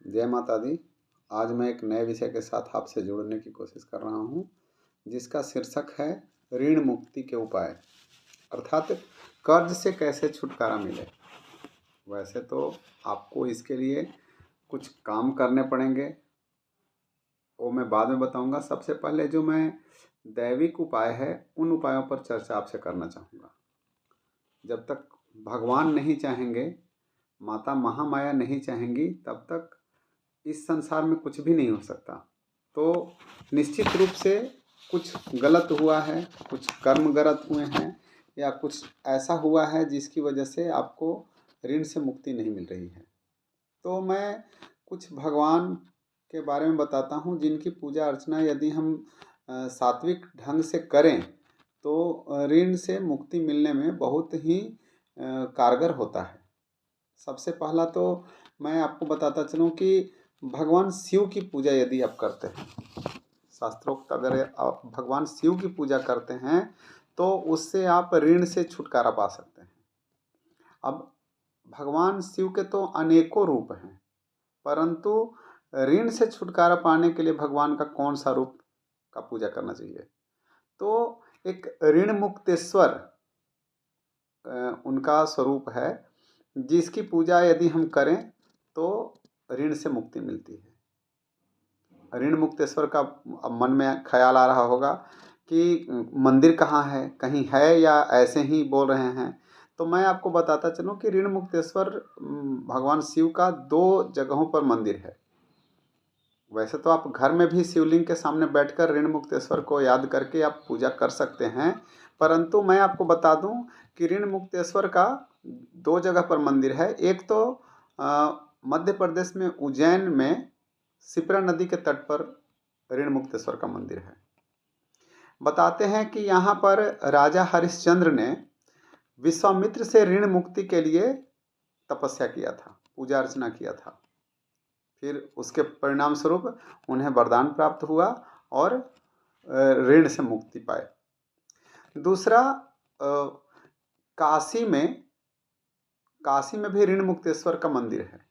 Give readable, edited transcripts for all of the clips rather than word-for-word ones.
जय माता दी। आज मैं एक नए विषय के साथ आपसे जुड़ने की कोशिश कर रहा हूँ, जिसका शीर्षक है ऋण मुक्ति के उपाय, अर्थात कर्ज से कैसे छुटकारा मिले। वैसे तो आपको इसके लिए कुछ काम करने पड़ेंगे, वो मैं बाद में बताऊंगा। सबसे पहले जो मैं दैविक उपाय है उन उपायों पर चर्चा आपसे करना चाहूँगा। जब तक भगवान नहीं चाहेंगे, माता महामाया नहीं चाहेंगी, तब तक इस संसार में कुछ भी नहीं हो सकता। तो निश्चित रूप से कुछ गलत हुआ है, कुछ कर्म गलत हुए हैं, या कुछ ऐसा हुआ है जिसकी वजह से आपको ऋण से मुक्ति नहीं मिल रही है। तो मैं कुछ भगवान के बारे में बताता हूँ जिनकी पूजा अर्चना यदि हम सात्विक ढंग से करें तो ऋण से मुक्ति मिलने में बहुत ही कारगर होता है। सबसे पहला तो मैं आपको बताता चलूँ कि भगवान शिव की पूजा यदि आप करते हैं, शास्त्रोक्त अगर आप भगवान शिव की पूजा करते हैं तो उससे आप ऋण से छुटकारा पा सकते हैं। अब भगवान शिव के तो अनेकों रूप हैं, परंतु ऋण से छुटकारा पाने के लिए भगवान का कौन सा रूप का पूजा करना चाहिए? तो एक ऋण मुक्तेश्वर उनका स्वरूप है, जिसकी पूजा यदि हम करें तो ऋण से मुक्ति मिलती है। ऋण मुक्तेश्वर का अब मन में ख्याल आ रहा होगा कि मंदिर कहाँ है, कहीं है या ऐसे ही बोल रहे हैं। तो मैं आपको बताता चलूँ कि ऋण मुक्तेश्वर भगवान शिव का 2 जगहों पर मंदिर है। वैसे तो आप घर में भी शिवलिंग के सामने बैठकर ऋण मुक्तेश्वर को याद करके आप पूजा कर सकते हैं, परंतु मैं आपको बता दूं कि ऋण मुक्तेश्वर का 2 जगह पर मंदिर है। एक तो मध्य प्रदेश में उज्जैन में शिप्रा नदी के तट पर ऋण मुक्तेश्वर का मंदिर है। बताते हैं कि यहाँ पर राजा हरिश्चंद्र ने विश्वामित्र से ऋण मुक्ति के लिए तपस्या किया था, पूजा अर्चना किया था। फिर उसके परिणाम स्वरूप उन्हें वरदान प्राप्त हुआ और ऋण से मुक्ति पाए। दूसरा, काशी में भी ऋण मुक्तेश्वर का मंदिर है।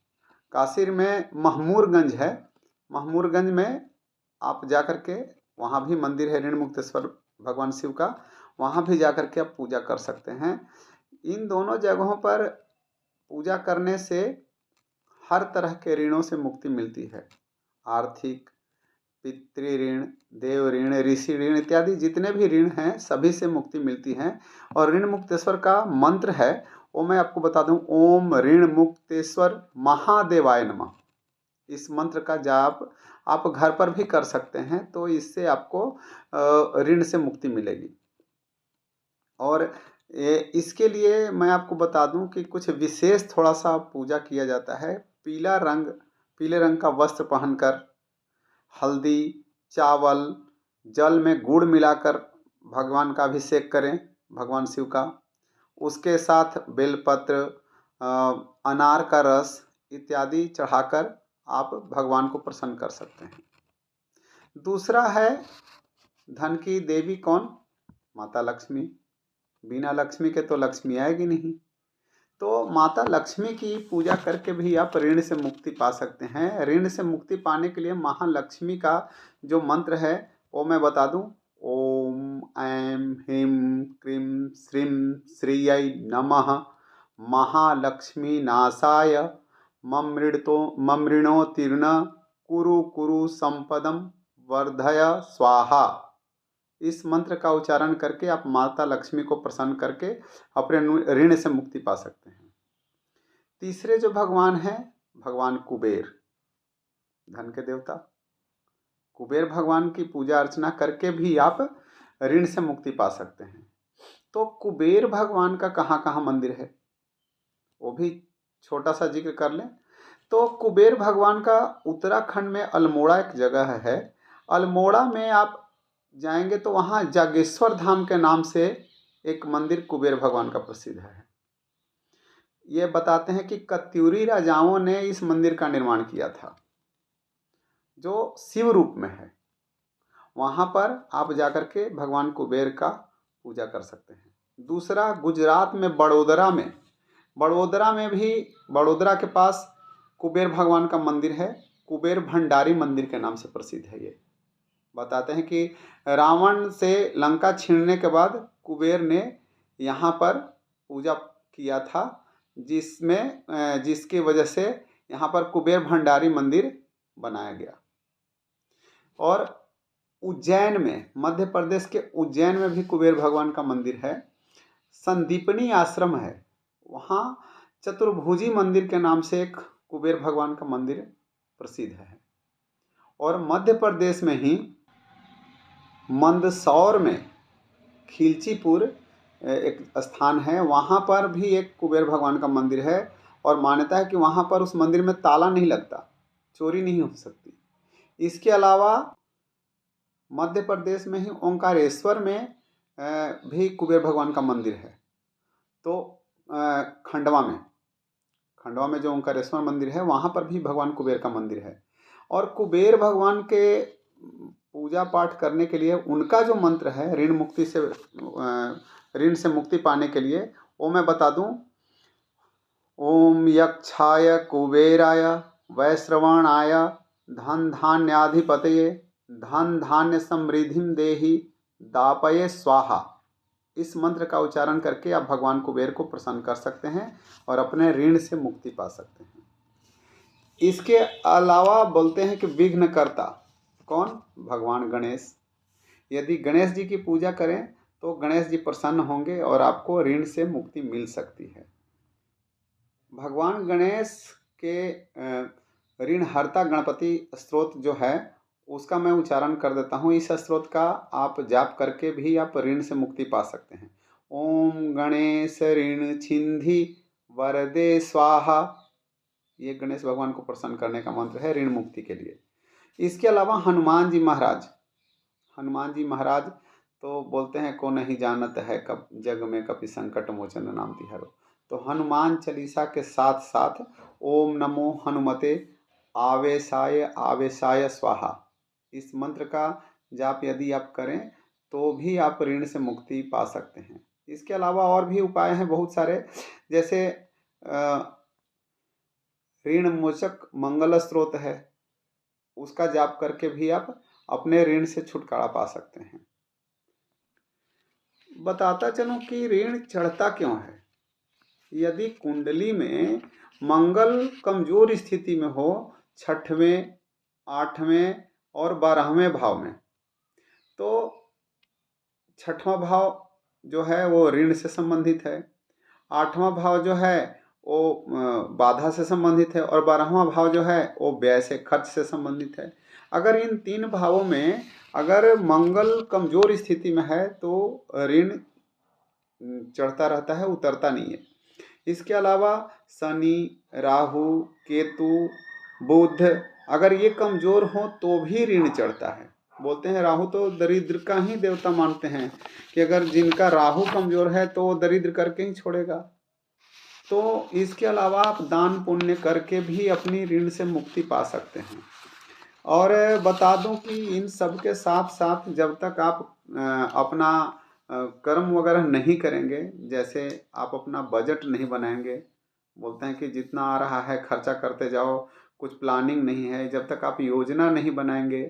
काशी में महमूरगंज है। महमूरगंज में आप जाकर के, वहाँ भी मंदिर है ऋण मुक्तेश्वर भगवान शिव का, वहाँ भी जाकर के आप पूजा कर सकते हैं। इन दोनों जगहों पर पूजा करने से हर तरह के ऋणों से मुक्ति मिलती है। आर्थिक, पितृ ऋण, देव ऋण, ऋषि ऋण इत्यादि जितने भी ऋण हैं सभी से मुक्ति मिलती है। और ऋण मुक्तेश्वर का मंत्र है, वो मैं आपको बता दूं, ओम ऋण मुक्तेश्वर महादेवाय नमः। इस मंत्र का जाप आप घर पर भी कर सकते हैं, तो इससे आपको ऋण से मुक्ति मिलेगी। और इसके लिए मैं आपको बता दूं कि कुछ विशेष थोड़ा सा पूजा किया जाता है। पीले रंग का वस्त्र पहनकर, हल्दी, चावल, जल में गुड़ मिलाकर भगवान का अभिषेक करें, भगवान शिव का। उसके साथ बेलपत्र, अनार का रस इत्यादि चढ़ाकर आप भगवान को प्रसन्न कर सकते हैं। दूसरा है, धन की देवी कौन? माता लक्ष्मी। बिना लक्ष्मी के तो लक्ष्मी आएगी नहीं। तो माता लक्ष्मी की पूजा करके भी आप ऋण से मुक्ति पा सकते हैं। ऋण से मुक्ति पाने के लिए महालक्ष्मी का जो मंत्र है वो मैं बता दूं, ओम ऐं ह्रीं क्रीं श्रीं श्रीयै नमः महालक्ष्मी नाशाय ममृणोतीर्ण कुरु कुरु संपदम वर्धय स्वाहा। इस मंत्र का उच्चारण करके आप माता लक्ष्मी को प्रसन्न करके अपने ऋण से मुक्ति पा सकते हैं। तीसरे जो भगवान हैं, भगवान कुबेर, धन के देवता। कुबेर भगवान की पूजा अर्चना करके भी आप ऋण से मुक्ति पा सकते हैं। तो कुबेर भगवान का कहाँ कहाँ मंदिर है वो भी छोटा सा जिक्र कर लें। तो कुबेर भगवान का उत्तराखंड में अल्मोड़ा एक जगह है। अल्मोड़ा में आप जाएंगे तो वहाँ जागेश्वर धाम के नाम से एक मंदिर कुबेर भगवान का प्रसिद्ध है। ये बताते हैं कि कत्यूरी राजाओं ने इस मंदिर का निर्माण किया था, जो शिव रूप में है। वहाँ पर आप जाकर के भगवान कुबेर का पूजा कर सकते हैं। दूसरा, गुजरात में बड़ोदरा में भी, बड़ोदरा के पास कुबेर भगवान का मंदिर है, कुबेर भंडारी मंदिर के नाम से प्रसिद्ध है। ये बताते हैं कि रावण से लंका छीनने के बाद कुबेर ने यहाँ पर पूजा किया था, जिसकी वजह से यहाँ पर कुबेर भंडारी मंदिर बनाया गया। और उज्जैन में, मध्य प्रदेश के उज्जैन में भी कुबेर भगवान का मंदिर है। संदीपनी आश्रम है, वहाँ चतुर्भुजी मंदिर के नाम से एक कुबेर भगवान का मंदिर प्रसिद्ध है। और मध्य प्रदेश में ही मंदसौर में खिलचीपुर एक स्थान है, वहाँ पर भी एक कुबेर भगवान का मंदिर है। और मान्यता है कि वहाँ पर उस मंदिर में ताला नहीं लगता, चोरी नहीं हो सकती। इसके अलावा मध्य प्रदेश में ही ओंकारेश्वर में भी कुबेर भगवान का मंदिर है। तो खंडवा में जो ओंकारेश्वर मंदिर है वहाँ पर भी भगवान कुबेर का मंदिर है। और कुबेर भगवान के पूजा पाठ करने के लिए उनका जो मंत्र है ऋण से मुक्ति पाने के लिए, वो मैं बता दूं। ओम यक्षाय कुबेराय वैश्रवणाय धन धान्याधिपतये धन धान्य समृद्धिम देहि दापये स्वाहा। इस मंत्र का उच्चारण करके आप भगवान कुबेर को प्रसन्न कर सकते हैं और अपने ऋण से मुक्ति पा सकते हैं। इसके अलावा बोलते हैं कि विघ्नकर्ता कौन? भगवान गणेश। यदि गणेश जी की पूजा करें तो गणेश जी प्रसन्न होंगे और आपको ऋण से मुक्ति मिल सकती है। भगवान गणेश के ऋणहर्ता गणपति स्तोत्र जो है उसका मैं उच्चारण कर देता हूँ। इस स्तोत्र का आप जाप करके भी आप ऋण से मुक्ति पा सकते हैं। ओम गणेश ऋण छिंधि वरदे स्वाहा। ये गणेश भगवान को प्रसन्न करने का मंत्र है ऋण मुक्ति के लिए। इसके अलावा हनुमान जी महाराज तो बोलते हैं को नहीं जानत है कब जग में कपि संकट मोचन नाम तिहारो। तो हनुमान चालीसा के साथ साथ ओम नमो हनुमते आवेशाय स्वाहा, इस मंत्र का जाप यदि आप करें तो भी आप ऋण से मुक्ति पा सकते हैं। इसके अलावा और भी उपाय हैं बहुत सारे, जैसे ऋण मोचक मंगल स्त्रोत है, उसका जाप करके भी आप अपने ऋण से छुटकारा पा सकते हैं। बताता चलूं कि ऋण चढ़ता क्यों है। यदि कुंडली में मंगल कमजोर स्थिति में हो, 6वें 8वें और 12वें भाव में, तो 6वां भाव जो है वो ऋण से संबंधित है, 8वां भाव जो है वो बाधा से संबंधित है और 12वां भाव जो है वो व्यय से, खर्च से संबंधित है। अगर इन 3 भावों में अगर मंगल कमजोर स्थिति में है तो ऋण चढ़ता रहता है, उतरता नहीं है। इसके अलावा शनि, राहु, केतु, बुध अगर ये कमजोर हो तो भी ऋण चढ़ता है। बोलते हैं राहु तो दरिद्र का ही देवता मानते हैं कि अगर जिनका राहु कमजोर है तो वो दरिद्र करके ही छोड़ेगा। तो इसके अलावा आप दान पुण्य करके भी अपनी ऋण से मुक्ति पा सकते हैं। और बता दूं कि इन सब के साथ साथ जब तक आप अपना कर्म वगैरह नहीं करेंगे, जैसे आप अपना बजट नहीं बनाएंगे, बोलते हैं कि जितना आ रहा है खर्चा करते जाओ, कुछ प्लानिंग नहीं है, जब तक आप योजना नहीं बनाएंगे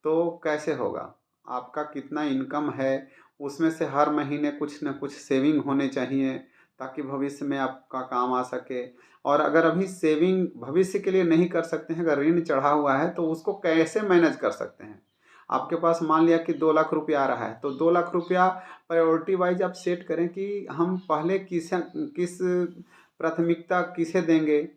तो कैसे होगा। आपका कितना इनकम है उसमें से हर महीने कुछ न कुछ सेविंग होने चाहिए ताकि भविष्य में आपका काम आ सके। और अगर अभी सेविंग भविष्य के लिए नहीं कर सकते हैं, अगर ऋण चढ़ा हुआ है तो उसको कैसे मैनेज कर सकते हैं। आपके पास मान लिया कि 2 लाख रुपया आ रहा है तो 2 लाख रुपया प्रायोरिटी वाइज आप सेट करें कि हम पहले किस प्राथमिकता किसे देंगे।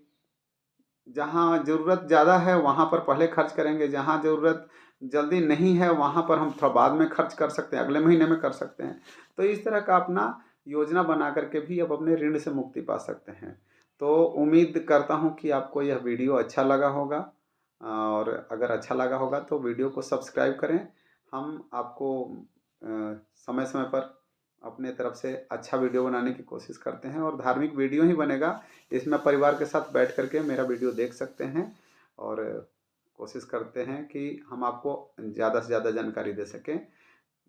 जहाँ ज़रूरत ज़्यादा है वहाँ पर पहले खर्च करेंगे, जहाँ ज़रूरत जल्दी नहीं है वहाँ पर हम थोड़ा बाद में खर्च कर सकते हैं, अगले महीने में कर सकते हैं। तो इस तरह का अपना योजना बना करके भी आप अपने ऋण से मुक्ति पा सकते हैं। तो उम्मीद करता हूँ कि आपको यह वीडियो अच्छा लगा होगा, और अगर अच्छा लगा होगा तो वीडियो को सब्सक्राइब करें। हम आपको समय समय पर अपने तरफ से अच्छा वीडियो बनाने की कोशिश करते हैं और धार्मिक वीडियो ही बनेगा। इसमें परिवार के साथ बैठ करके मेरा वीडियो देख सकते हैं और कोशिश करते हैं कि हम आपको ज़्यादा से ज़्यादा जानकारी दे सकें।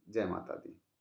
जय माता दी।